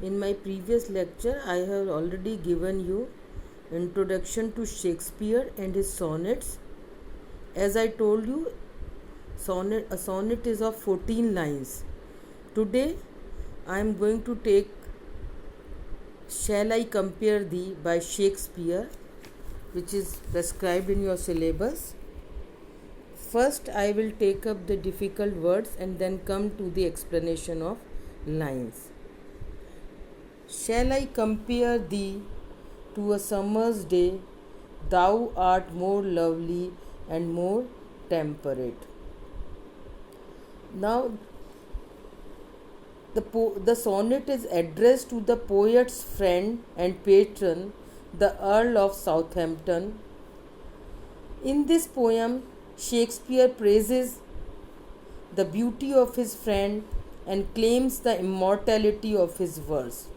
In my previous lecture, I have already given you introduction to Shakespeare and his sonnets. As I told you, a sonnet is of 14 lines. Today, I am going to take Shall I Compare Thee by Shakespeare, which is prescribed in your syllabus. First, I will take up the difficult words and then come to the explanation of lines. Shall I compare thee to a summer's day? Thou art more lovely and more temperate. Now, the sonnet is addressed to the poet's friend and patron, the Earl of Southampton. In this poem, Shakespeare praises the beauty of his friend and claims the immortality of his verse.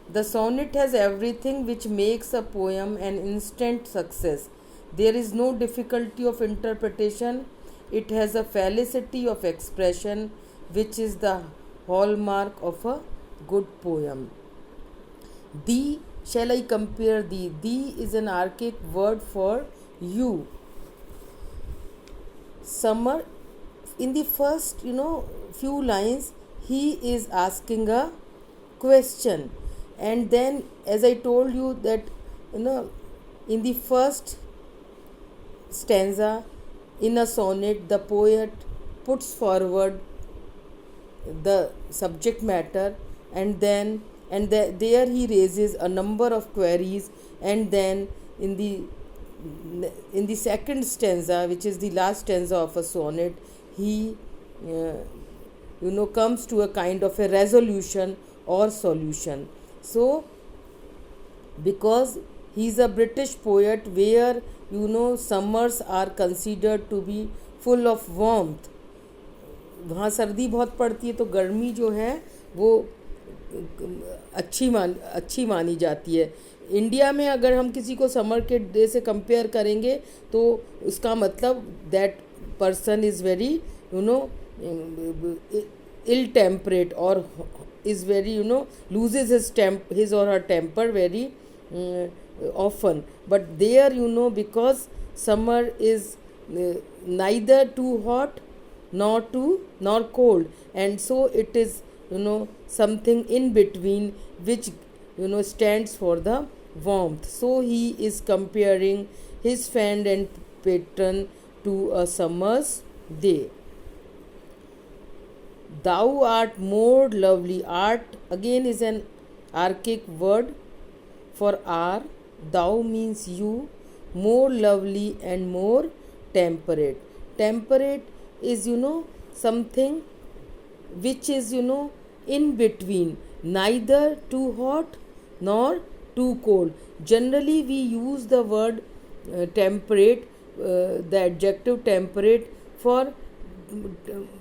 The sonnet has everything which makes a poem an instant success. There is no difficulty of interpretation. It has a felicity of expression, which is the hallmark of a good poem. Thee, shall I compare thee? Thee is an archaic word for you. Summer, in the first, few lines, he is asking a question. And then, as I told you, that, in the first stanza, in a sonnet, the poet puts forward the subject matter, and then there he raises a number of queries, and then in the second stanza, which is the last stanza of a sonnet, he comes to a kind of a resolution or solution. So, because he is a British poet where summers are considered to be full of warmth, वहाँ सर्दी बहुत पड़ती है, तो गर्मी जो है वो अच्छी मानी जाती है. इंडिया में अगर हम किसी को समर के डे से कंपेयर करेंगे तो उसका मतलब that person is very ill tempered और is very loses his or her temper very often. But there, because summer is neither too hot nor cold, and so it is something in between, which stands for the warmth. So he is comparing his friend and patron to a summer's day. Thou art more lovely. Art again is an archaic word for are. Thou means you. More lovely and more temperate. Temperate is something which is in between, neither too hot nor too cold. Generally we use the word temperate, the adjective temperate, for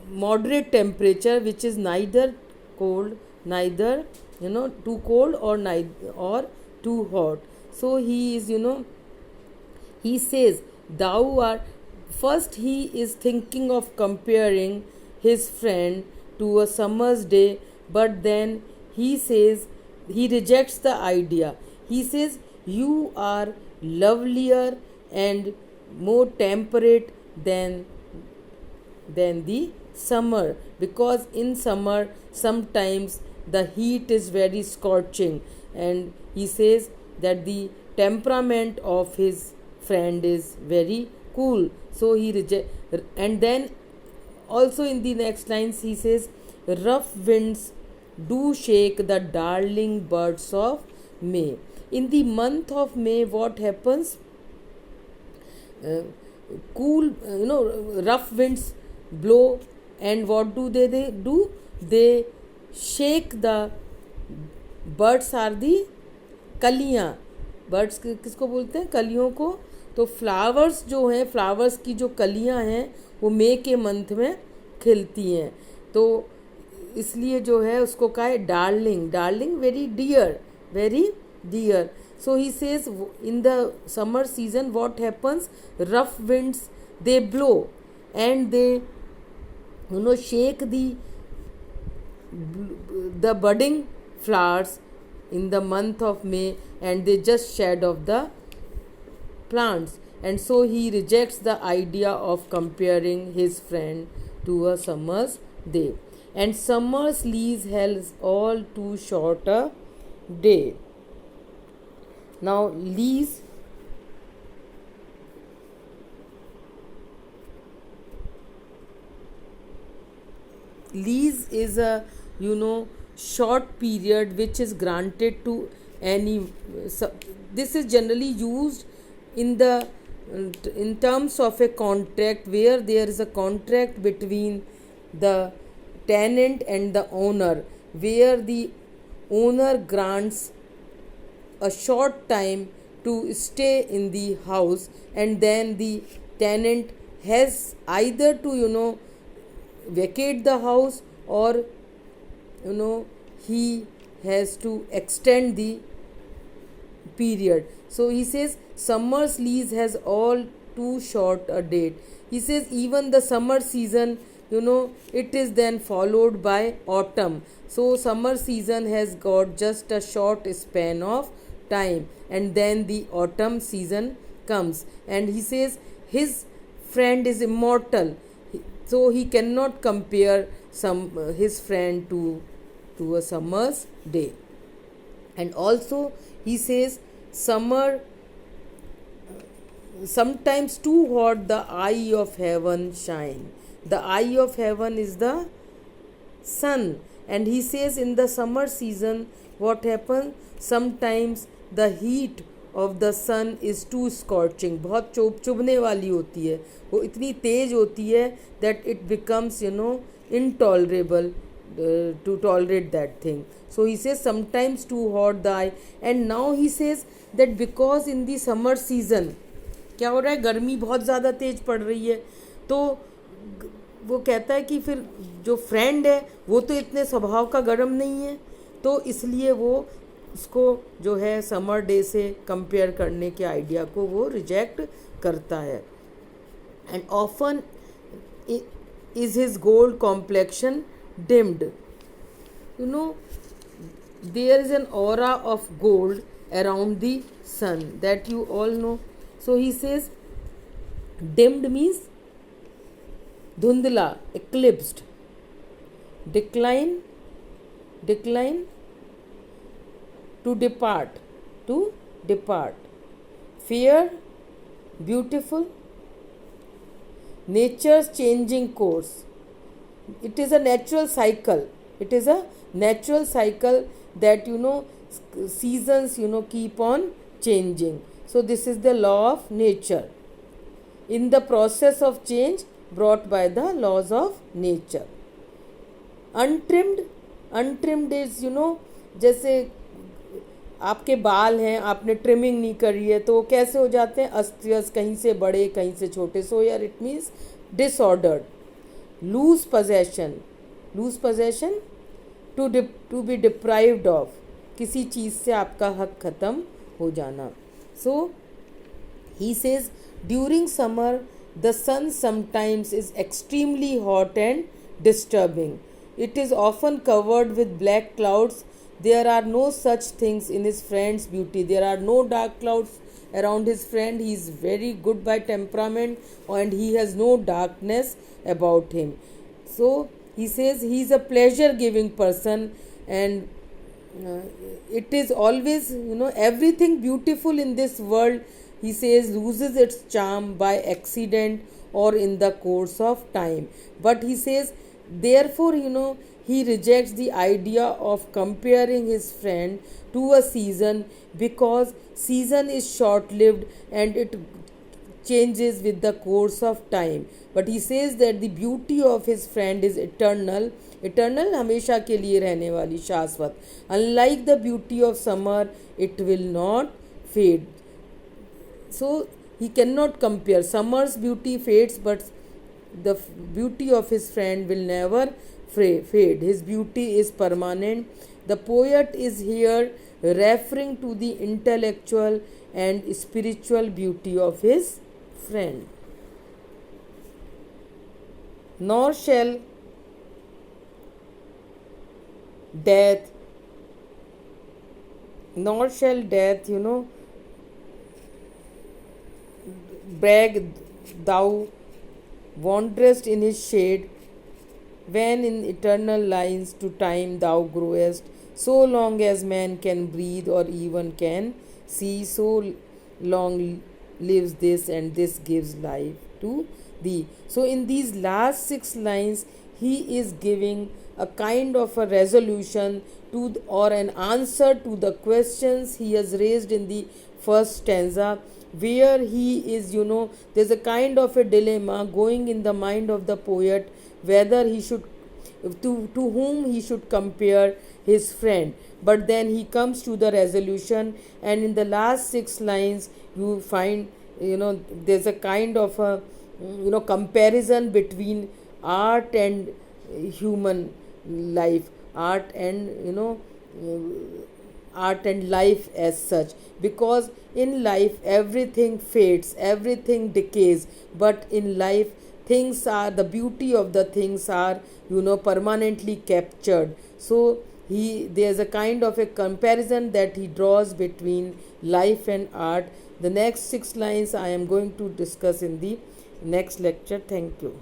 moderate temperature, which is neither cold, neither too cold or too hot. So he is he says thou art. First he is thinking of comparing his friend to a summer's day, but then he says he rejects the idea. He says you are lovelier and more temperate than the summer, because in summer sometimes the heat is very scorching, and he says that the temperament of his friend is very cool. So he reject, and then also in the next lines he says rough winds do shake the darling birds of May. In the month of May, what happens? Rough winds blow, and what do they do? They shake the birds are the कलियाँ. Birds किसको बोलते हैं? कलियों को. तो flowers जो हैं, flowers की जो कलियाँ हैं वो मई के मंथ में खिलती हैं, तो इसलिए जो है उसको कहा है darling. Darling very dear. So he says in the summer season what happens? Rough winds they blow and they shake the budding flowers in the month of May, and they just shed of the plants. And so he rejects the idea of comparing his friend to a summer's day. And summer's lease has all too short a day. Now, lease is a short period which is granted to any. This is generally used in the in terms of a contract where there is a contract between the tenant and the owner, where the owner grants a short time to stay in the house, and then the tenant has either to vacate the house, or he has to extend the period. So he says summer's lease has all too short a date. He says even the summer season, it is then followed by autumn. So summer season has got just a short span of time, and then the autumn season comes. And he says his friend is immortal, so he cannot compare his friend to a summer's day. And also he says summer sometimes too hot, the eye of heaven shine. The eye of heaven is the sun. And he says in the summer season what happens, sometimes the heat of the sun is too scorching, बहुत चुभने वाली होती है, वो इतनी तेज होती है that it becomes intolerable to tolerate that thing. So he says sometimes too hot the eye. And now he says that because in the summer season क्या हो रहा है, गर्मी बहुत ज़्यादा तेज पड़ रही है, तो वो कहता है कि फिर जो फ्रेंड है वो तो इतने स्वभाव का गर्म नहीं है, तो इसलिए वो उसको जो है समर डे से कंपेयर करने के आइडिया को वो रिजेक्ट करता है. And often is his gold complexion deemed. there is an aura of gold around the sun, that you all know. So he says dimmed means dhundla, eclipsed. Decline, to depart. Fair, beautiful. Nature's changing course. It is a natural cycle. That seasons keep on changing. So this is the law of nature, in the process of change brought by the laws of nature. Untrimmed is जैसे आपके बाल हैं, आपने trimming नहीं करी है, तो वो कैसे हो जाते हैं, अस्त व्यस्त, कहीं से बड़े कहीं से छोटे. सो यार it means disordered. Lose possession to be deprived of, किसी चीज़ से आपका हक ख़त्म हो जाना. So he says during summer the sun sometimes is extremely hot and disturbing. It is often covered with black clouds. There are no such things in his friend's beauty. There are no dark clouds around his friend. He is very good by temperament and he has no darkness about him. So he says he is a pleasure giving person, and it is always everything beautiful in this world, he says, loses its charm by accident or in the course of time. But he says therefore he rejects the idea of comparing his friend to a season, because season is short lived and it changes with the course of time. But he says that the beauty of his friend is eternal, हमेशा के लिए रहने वाली, शाश्वत. Unlike the beauty of summer, it will not fade. So he cannot compare. Summer's beauty fades, but the beauty of his friend will never fade. His beauty is permanent. The poet is here referring to the intellectual and spiritual beauty of his friend. Nor shall death nor shall death, brag thou wanderest in his shade, when in eternal lines to time thou growest, so long as man can breathe or even can see, so long lives this, and this gives life to thee. So, in these last six lines, he is giving a kind of a resolution to or an answer to the questions he has raised in the first stanza, where he is, there's a kind of a dilemma going in the mind of the poet, whether he should, to whom he should compare his friend. But then he comes to the resolution, and in the last six lines you find, there's a kind of a, comparison between art and human life, art and, art and life as such, because in life everything fades, everything decays, but in life things are, the beauty of the things are, permanently captured. So he, there's a kind of a comparison that he draws between life and art. The next six lines I am going to discuss in the next lecture. Thank you.